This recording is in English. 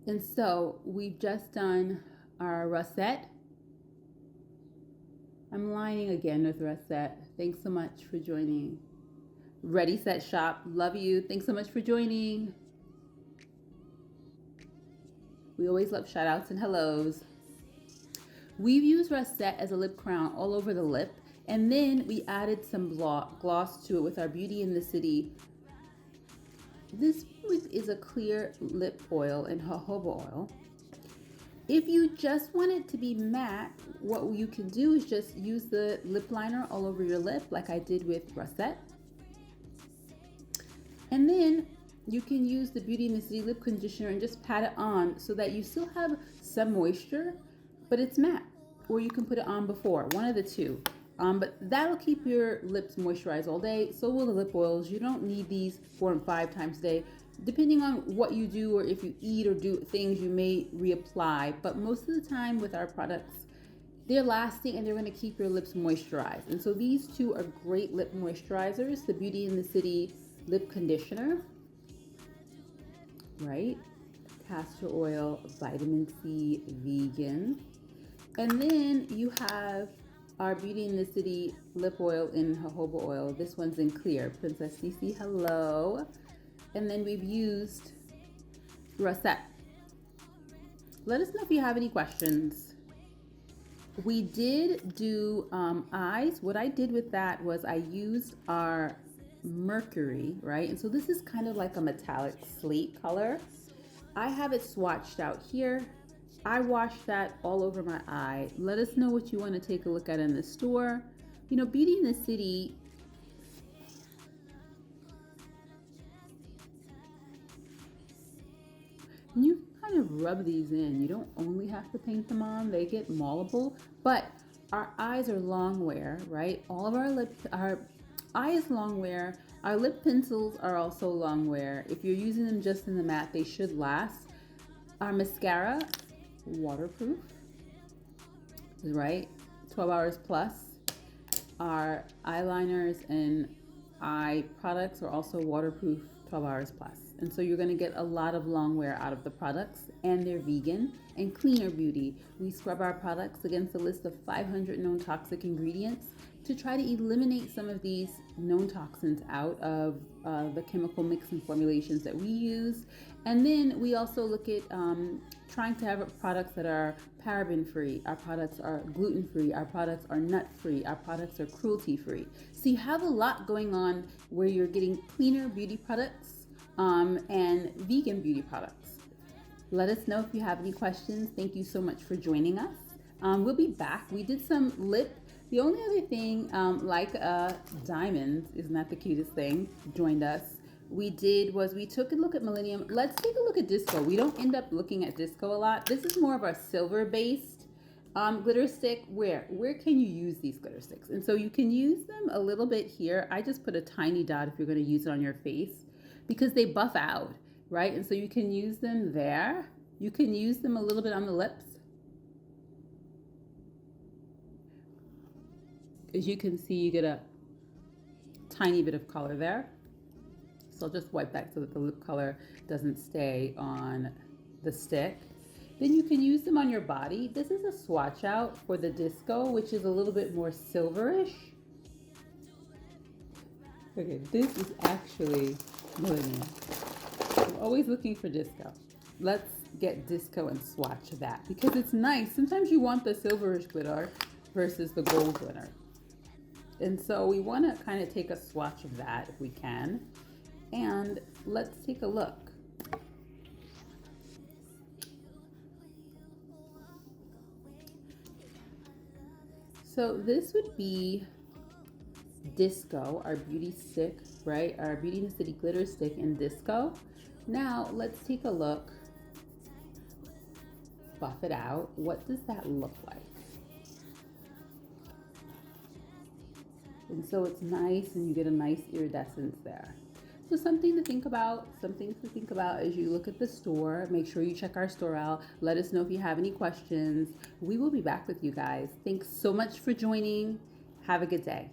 And so we've just done our russet. I'm lining again with russet. Thanks so much for joining. Ready, set, shop. Love you. Thanks so much for joining. We always love shout outs and hellos. We've used russet as a lip crown all over the lip, and then we added some gloss to it with our Beauty in the City. This is a clear lip oil and jojoba oil. If you just want it to be matte, what you can do is just use the lip liner all over your lip like I did with russet. And then you can use the Beauty in the City lip conditioner and just pat it on so that you still have some moisture, but it's matte. Or you can put it on before, one of the two. But that'll keep your lips moisturized all day. So will the lip oils. You don't need these 4 and 5 times a day. Depending on what you do or if you eat or do things, you may reapply. But most of the time with our products, they're lasting and they're going to keep your lips moisturized. And so these two are great lip moisturizers. The Beauty in the City lip conditioner, right? Castor oil, vitamin C, vegan. And then you have our Beauty in the City lip oil in jojoba oil. This one's in clear. Princess Cece, hello. And then we've used russet. Let us know if you have any questions. We did do eyes. What I did with that was I used our mercury, right? And so this is kind of like a metallic slate color. I have it swatched out here. I washed that all over my eye. Let us know what you want to take a look at in the store. You know, Beauty in the City, you kind of rub these in. You don't only have to paint them on. They get moldable, but our eyes are long wear, right? All of our eye is long wear. Our lip pencils are also long wear. If you're using them just in the matte, they should last. Our mascara, waterproof, right? 12 hours plus. Our eyeliners and eye products are also waterproof, 12 hours plus. And so you're going to get a lot of long wear out of the products, and they're vegan and cleaner beauty. We scrub our products against a list of 500 known toxic ingredients to try to eliminate some of these known toxins out of the chemical mix and formulations that we use. And then we also look at trying to have products that are paraben free. Our products are gluten free. Our products are nut free. Our products are cruelty free. So you have a lot going on where you're getting cleaner beauty products and vegan beauty products. Let us know if you have any questions. Thank you so much for joining us. We'll be back. We did some lip. The only other thing, Diamond, isn't that the cutest thing, joined us. We took a look at Millennium. Let's take a look at Disco. We don't end up looking at Disco a lot. This is more of our silver-based glitter stick. Where can you use these glitter sticks? And so you can use them a little bit here. I just put a tiny dot if you're going to use it on your face because they buff out, right? And so you can use them there. You can use them a little bit on the lips. As you can see, you get a tiny bit of color there. So I'll just wipe that so that the lip color doesn't stay on the stick. Then you can use them on your body. This is a swatch out for the Disco, which is a little bit more silverish. Okay, this is actually Millennium. I'm always looking for Disco. Let's get Disco and swatch that because it's nice. Sometimes you want the silverish glitter versus the gold glitter. And so we want to kind of take a swatch of that if we can. And let's take a look. So this would be Disco, our beauty stick, right? Our Beauty in the City glitter stick in Disco. Now let's take a look. Buff it out. What does that look like? And so it's nice and you get a nice iridescence there. So something to think about as you look at the store. Make sure you check our store out. Let us know if you have any questions. We will be back with you guys. Thanks so much for joining. Have a good day.